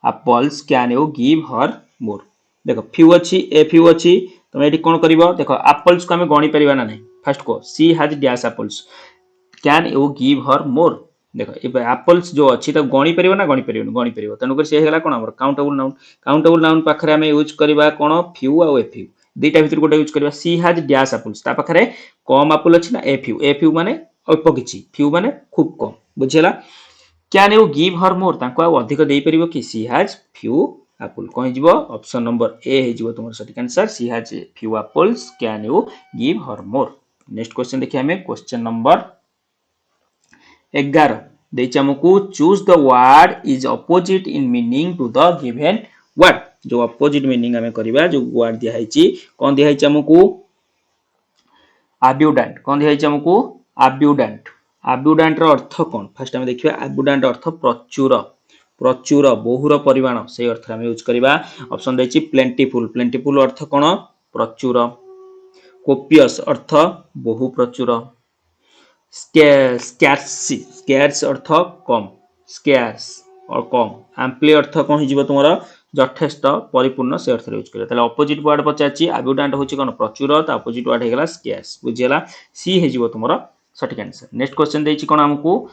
apples can you give her more देखो फ्यू अच्छी ए फ्यू अच्छी तुम ये कौन कर देखो apples को आम गणी पार ना नहीं फास्ट कह she has dash apples can you give her more देखो ये एप्पल्स जो अच्छी तो गणी पार ना गणी पार तेणुक सी है कौन काउंटेबल नाउन पाखे आम यूज करवा कौन फ्यू आउ ए फ्यू दुईटा भर गोटे यूज करवा सी हाज डैश एप्पल्स पाखे कम एप्पल अच्छी ना ए फ्यू माने अल्प किछि फ्यू माने खूब कम बुझीला कैन यू गिव हर मोर तांको अधिक दे परिबो कि सी हाज फ्यू एप्पल कौन हो ऑप्शन नंबर ए हो तुम सटीक answer she has few apples can you give her more next question देखिए हमें क्वेश्चन नंबर 11 देछि हमकु choose the word is opposite in meaning to the given word जो अपोजिट मीनिंग हमें करबा जो वर्ड दिया है कौन दिया है हमकु अब्यूडेंट कौन दिया है हमकु अब्यूडेंट रो अर्थ कौन फर्स्ट हम देखिबा अब्यूडेंट अर्थ प्रचुर प्रचुर बहुर परिमाण से अर्थ हम यूज करबा ऑप्शन देछि प्लेंटीफुल अर्थ कौन प्रचुर कोपियस अर्थ बहु प्रचुर स्कैर्स अर्थ कम स्कैर्स और कम आम्पली अर्थ कौन हो तुम यथेष्ट परिपूर्ण से अर्थ यूज कर अपोजिट वर्ड पचार अब्यूडेंट हूँ कौन प्रचुर अपोजिट वर्ड होगा स्कैर्स बुझीगला सी हो तुम सटीक आंसर नेक्स्ट क्वेश्चन देछि कौन हमको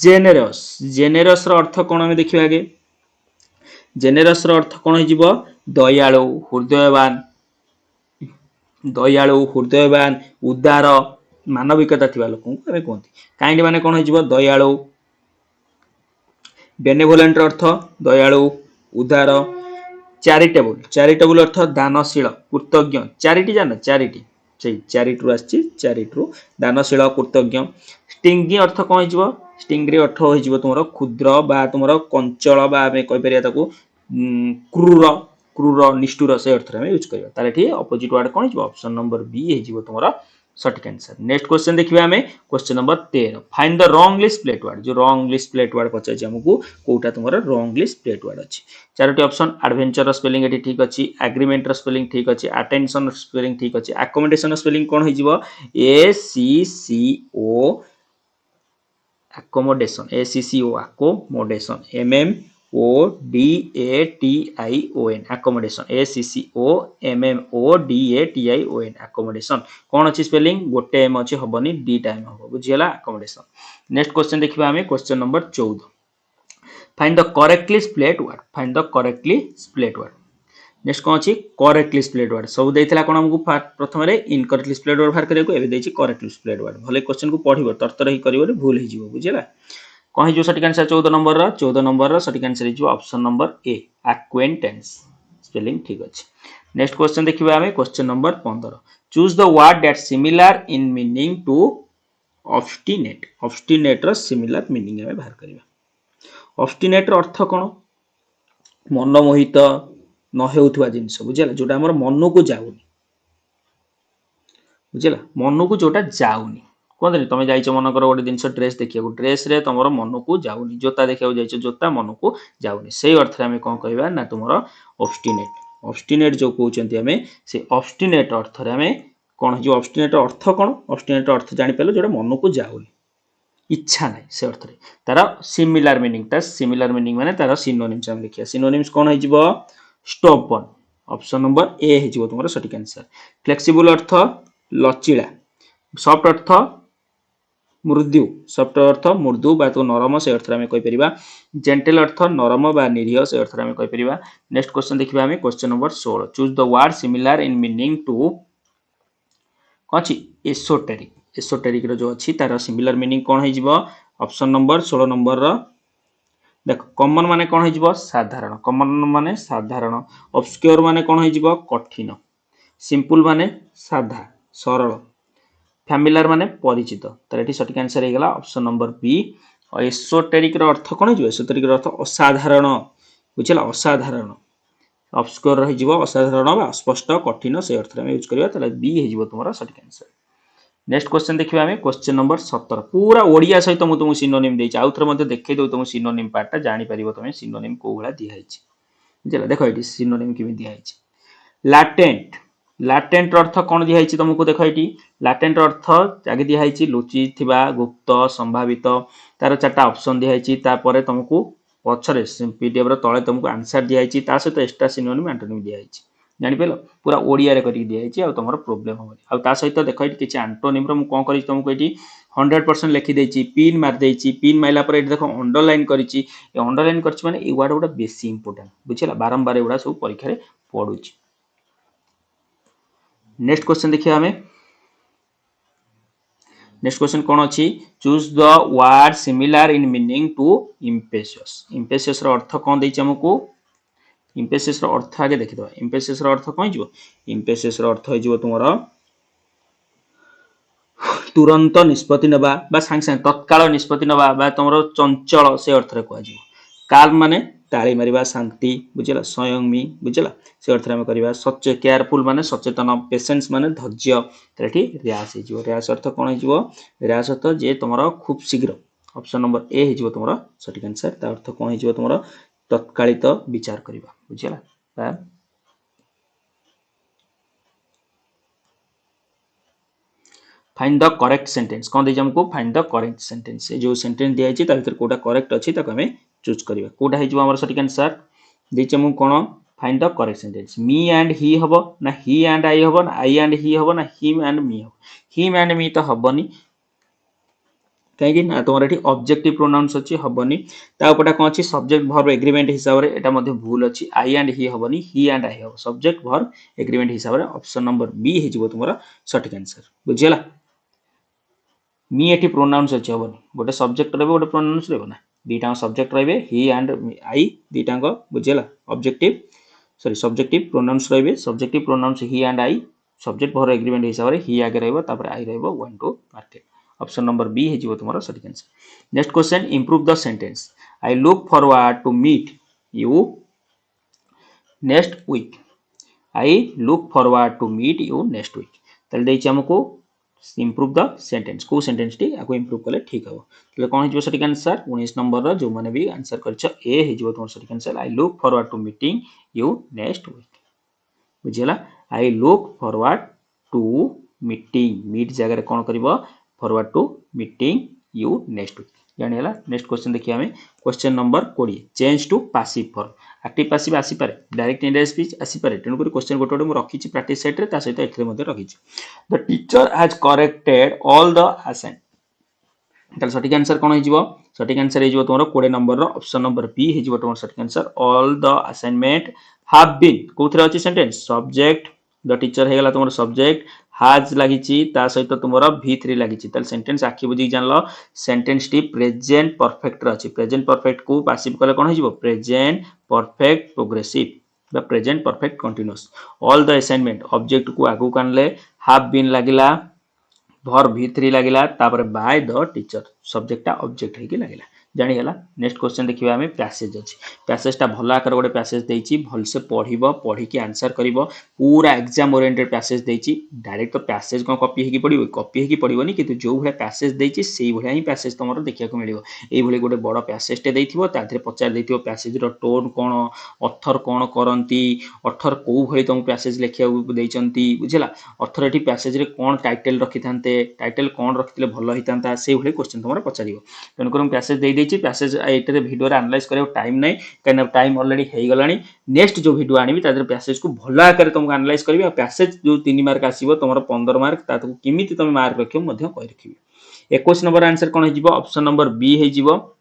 जेनेरस अर्थ कौन आम देखिए आगे जेनेरस अर्थ कौन हो दयालु हृदयवान उदार मानविकता थिबा लोक कहते काइंड माने कौन हो दयालु बेनेवोलेंट अर्थ दयालु उदार चैरिटेबल अर्थ दानशील कृतज्ञ चैरिटी जान चैरिटी चैरिटी आसी चैरिटी दानशील कृतज्ञ स्टिंगी अर्थ कौन हो स्टिंगी अर्थ हो तुम क्षुद्र बा तुम कंचल बापर क्रूर निष्ठुर से अर्थ में यूज करवा तार अपोजिट वर्ड कौन हो ऑप्शन नंबर बी हो तुम सटीक आंसर नेक्स्ट क्वेश्चन देखिए आम question number 13 find the wrongly split word जो रॉन्गली स्प्लिट वर्ड पचार हमको कोटा तुम रॉन्गली स्प्लिट वर्ड अच्छी चारोटी ऑप्शन एडवेंचर स्पेलिंग ये ठीक अच्छी एग्रीमेंट स्पेलिंग ठीक अच्छी अटेंशन स्पेलिंग ठीक अच्छी अकोमोडेशन स्पेलिंग कौन हो accommodation ACCO accommodation ACCOMMODATION accommodation कौन अच्छी स्पेलिंग गोटे एम अच्छी हेनी दीटा एम हम बुझीगला accommodation नेक्स्ट क्वेश्चन देखिए आम question number 14 find the correctly split word next कौन अच्छी करेक्टली स्प्लिट वर्ड सब देता कौन हमको प्रथम इनकरेक्टली स्प्लिट वर्ड बाहर करेक्टली स्प्लिट वर्ड भले क्वेश्चन को पढ़ो तरतर ही कर भूल हो बुझीगला कौन हो सटीक आंसर 14 नंबर सटीक आंसर हो option number A acquaintance spelling ठीक अच्छे नेक्स्ट क्वेश्चन देखिए आम question number 15 choose the word that similar in meaning to obstinate रो सिमिलर मीनिंग आम बाहर करवा ऑब्स्टिनेट रो अर्थ कौन मनमोहित न होउथुवा जिंस बुझला जोटा हमर मन को जाउनी बुझला मन को जोटा जाउनी कहते तुम जाइए मनकर गोटे जिन ड्रेस देखा ड्रेस रे तुम मन को जाऊनी जोता देखा जाइए जोता मन को जाऊनी से अर्थ में कौन कहवा ना तुम ऑब्स्टिनेट जो कहते आम से ऑब्स्टिनेट अर्थ आम कौन हो ऑब्स्टिनेट अर्थ कौन ऑब्स्टिनेट अर्थ जापर जो मन को जाऊनी इच्छा ना से अर्थ तार सिमिलर मीनिंग माने तार सिनोनिम्स आम देखिए सिनोनिम्स कौन हो स्टबर्न ऑप्शन नंबर ए हे तुम सठिक आंसर। फ्लेक्सिबल अर्थ लचिला, सॉफ्ट अर्थ मृदु, सॉफ्ट अर्थ मृदु बा तो नरम से अर्थ में कहि परिबा। जेंटल अर्थ नरम बा निरीह से अर्थ में कहि परिबा। नेक्स्ट क्वेश्चन देखिबा हमें question number 16। Choose the word similar in meaning to कौन एसोटेरिक। एसोटेरिक रो जो अछि तार सिमिलर मीनिंग कौन है जिवो ऑप्शन नंबर 16 नंबर रो देख कॉमन माने कौन है जिवो साधारण, कॉमन माने साधारण, ऑब्सक्योर माने कौन है जिवो कठिन, सिंपल माने साधा सरल, फैमिलियर माने परिचित। तर एठी सटीक आंसर हे गला ऑप्शन नंबर बी। और एसोटेरिक रो अर्थ कौन है एसोटेरिक रो अर्थ असाधारण, बुझिला असाधारण, ऑब्सक्योर रही जिवो असाधारण बा स्पष्ट कठिन से अर्थ में यूज करिया तले बी हे जिवो तुम्हारा सटीक आंसर। नेक्स्ट क्वेश्चन देखिबा हमें क्वेश्चन नंबर 17 पूरा ओडिया सहित मु तुमको सिनोनिम देछि आउथर मध्ये देखै दउ तुम सिनोनिम पार्टटा जानि परिबो तमे सिनोनिम को भला दिया हैछि। बुझिला देखो एठी सिनोनिम किमि दिया हैछि। लैटेंट, लैटेंट अर्थ कोन दिया हैछि तुमको देखो एठी लैटेंट अर्थ आगे दिया हैछि लुचि थिबा गुप्त संभावित तार चारटा ऑप्शन दिया हैछि तापरे तुमको पछरे पीडीएफ रो तळे तुमको आंसर दिया हैछि ता सहित एक्स्ट्रा सिनोनिम एंटोनिम दिया हैछि जानि पेलो पूरा ओडिया रे करि दिया हैछि आ तमरो प्रॉब्लम होबनी आ ता सहित देखो एठी किछि एंटोनिम रो मु कोन करि तुमको एठी 100% लिखि देछि पिन मार देछि पिन माइला पर एठी देखो अंडरलाइन करिछि ए अंडरलाइन करछि माने ए वर्ड गुडा बेसी इंपोर्टेंट बुझिला बारंबार एगुडा सब परीक्षा रे पढुछि। नेक्स्ट क्वेश्चन देखिए हमें नेक्स्ट क्वेश्चन कौन अच्छी choose the word similar in meaning to impetuous. Impetuous रो अर्थ कौन देछि हमको इम्पेशियस रो अर्थ आगे देखि दबा इम्पेशियस रो अर्थ कौन जिवो इम्पेशियस रो अर्थ हो जिवो तुमरो तुरंत निष्पत्ति नबा बा सांग सांग तत्काल निष्पत्ति नबा बा तुमरो चंचल से अर्थ रे कुआ जिवो। काल माने ताली मारिबा शांति बुझिला संयमी बुझिला से अर्थ में करबा। सच केयरफुल माने सचेतन, पेशेंस माने धैर्य तेठी रियास हे जिवो। रियास अर्थ कोन हे जिवो रियास अर्थ जे तुमरो खूब शीघ्र ऑप्शन नंबर ए हे जिवो तुमरो सटीक आंसर। ता अर्थ कोन हे जिवो तुमरो तत्कालित विचार करबा बुझिला। बा फाइंड द करेक्ट सेंटेंस कौन दे हमको फाइंड द करेक्ट सेंटेंस जो सेंटेंस दिया है भर कोटा करेक्ट अच्छी हमें चूज करवा कोटा हो सटीक आंसर देचे मुझे कौन find the correct sentence me and he हम ना ही एंड आई हम ना आई एंड ही हम ना हिम एंड मी हम हिम एंड मी तो हेनी कहीं ना तुम ये ऑब्जेक्टिव प्रोनाउंस अच्छी हेनी तापटा कौन अच्छी सब्जेक्ट भर्ब एग्रीमेंट हिसाब से यहाँ भूल अच्छी आई एंड ही हेनी ही एंड आई हम सब्जेक्ट भर्ब एग्रीमेंट हिसाब से ऑप्शन नंबर बी हो तुम सटीक आंसर बुझीगला। मी एटी प्रोनाउंस अच्छे हेनी गोटे सब्जेक्ट रे गोटे प्रोनाउंस रहा दीटा सब्जेक्ट रे ही एंड आई दीटा बुझीगला ऑब्जेक्टिव सॉरी सब्जेक्टिव प्रोनाउंस रे subjective pronouns he and I subject भर एग्रीमेंट हिसाब से ही आगे रहा आई रहा went to market option number B हो तुम सटीक answer. Next question improve the sentence I look forward to meet you next week I look forward to meet you next week ताले देछि हमको इंप्रूव द सेंटेंस को sentence टी आको improve कले ठीक हो तले कोन हिजो सटीक आंसर 19 नंबर रो जो माने भी आंसर करछ ए हिजो तुम सटीक answer I look forward to meeting you next week बुझिला। I look forward to meeting meet जगह कोन करबो forward to meeting you next week जानिला। नेक्स्ट क्वेश्चन देखिए हमें question number 20 change to passive form active passive आसी पारे direct indirect speech आसी पारे तेणुक क्वेश्चन गोटे गोटे रखी प्रैक्टिस सेट रे ता सहित एथरे मध्ये रखी the teacher has corrected all the assignment ताल सटीक आंसर कोन हिजो सटीक आंसर हिजो तोर 20 नंबर रो ऑप्शन नंबर बी हिजो तोर सटीक answer all the assignment have been कोथरे अछि सेंटेंस सब्जेक्ट द टीचर हेगला तुमर सब्जेक्ट हाज लागिची ता सहित तुमर v3 लागिची ताल सेंटेंस आखि बुझी जानलो सेंटेंस टी प्रेजेंट परफेक्ट रो अछि प्रेजेंट परफेक्ट को पैसिव कले कोन हिजो प्रेजेंट परफेक्ट प्रोग्रेसिव बा present perfect continuous all the assignment object को आगु कानले हैव बीन लागिला भर v3 लागिला तापर बाय द टीचर सब्जेक्टटा ऑब्जेक्ट हेकी लागिला जानि गेला। नेक्स्ट क्वेश्चन देखिबा हमें पैसेज अछि पैसेजटा भल आकर गोटे पैसेज देछि भल से पढिबो पढी के आंसर करिवो पूरा एग्जाम ओरिएंटेड पैसेज देछि डायरेक्ट तो पैसेज को कॉपी हेकी पढिबोनी किंतु जो भले पैसेज देछि सेही भले ही पैसेज तमरो देखिया को मिलिवो एई भले गोटे बड़ पैसेज टे देथिवो ताथरे पचार देथिवो पैसेज रो टोन कोन ऑथर कोन करंती ऑथर को भले तुम पैसेज लेखिया देइचंती बुझिला ऑथर एठी पैसेज रे कोन टाइटल रखिथांते टाइटल कोन रखितले भलो हितांता सेही भले क्वेश्चन तमरो पचारिवो तेनु करम पैसेज देइ देछि पैसेज एटरे वीडियो रे एनालाइज करे टाइम नै कने टाइम ऑलरेडी हे गलानी नेक्स्ट जो वीडियो आनिबी तादर पैसेज को भला आकर तुमको एनालाइज करबी आ पैसेज जो 3 मार्क आसीबो तमरो 15 मार्क तातको किमिति तुम मार्क रखियो मध्य कहि रखिबी 21 नंबर आंसर कोन हे जिवो ऑप्शन नंबर बी हे जिवो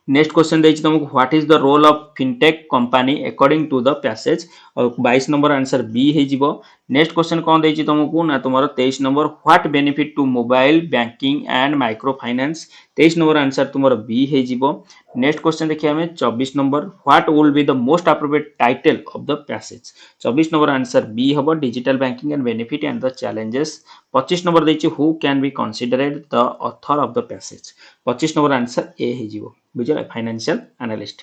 नेक्स्ट क्वेश्चन देछि तुमको what is the role of fintech company according to the passage और 22 नंबर आंसर बी हे जिवो नेक्स्ट क्वेश्चन कोन देछि तुमको ना तुम्हारा 23 number what benefit to mobile banking and micro finance 23 number answer तुम्हारा बी हे जिवो नेक्स्ट क्वेश्चन देखिए हमें 24 number what will be the most appropriate title of the passage 24 number answer B हबो digital banking and benefit and the challenges 25 number देछि who can be considered the author of the passage 25 number answer A हे जिवो बुझिला financial analyst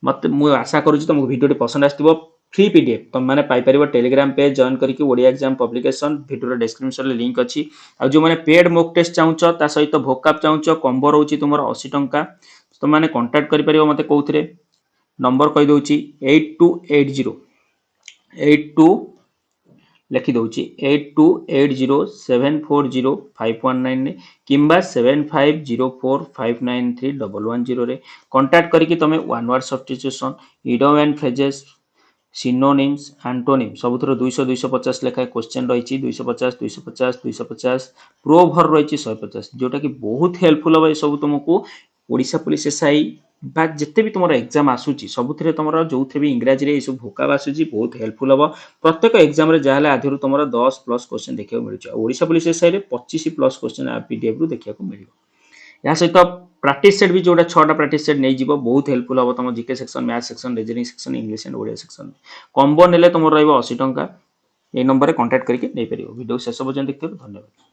मत मु आशा करूची तुमको video पसंद आस्तिबो फ्री पीडीएफ तुम माने पाई परिबो टेलीग्राम पेज जॉइन करके Odia exam publication video description रे लिंक अछि आ जो माने पेड मॉक टेस्ट चाहूच ता सहित भोकाप चाहूच कॉम्बो रहउची तुमरो 80 टंका तुम माने कांटेक्ट करि परिबो मते कोउथरे नंबर कहि दउची 8280 82 लिखि दउची 8280740519 किंबा 7504593110 रे कांटेक्ट करके तमे one word substitution idiom and phrases synonyms antonym सबुथरो 200 250 लेखा क्वेश्चन रही 250 250 250 प्रोभर रही 150 जोटा कि बहुत हेल्पफुल हम सब तुमको ओडिशा पुलिस एसआई बा जिते भी तुम एग्जाम आसूची सबुथिरे तुम जो भी इंग्राजी रे सब भोकाब आसूची बहुत हेल्पफुल हम प्रत्येक एग्जाम रे जहाँ आधुरी तुम 10 प्लस क्वेश्चन देखा मिलूँ ओडिशा पुलिस एसआई रे 25 प्लस क्वेश्चन पीडीएफ रु देखा मिल या सहित प्रैक्टिस सेट भी जोटा 6टा प्रैक्टिस सेट नहीं जीवो बहुत हेल्पफुल हम तुम GK section math section reasoning section English and Odia section combo नेले तुम रहिबो 80 टंका ए नंबर रे कांटेक्ट करके नै परिबो वीडियो शेष पर्यंत देखियो धन्यवाद।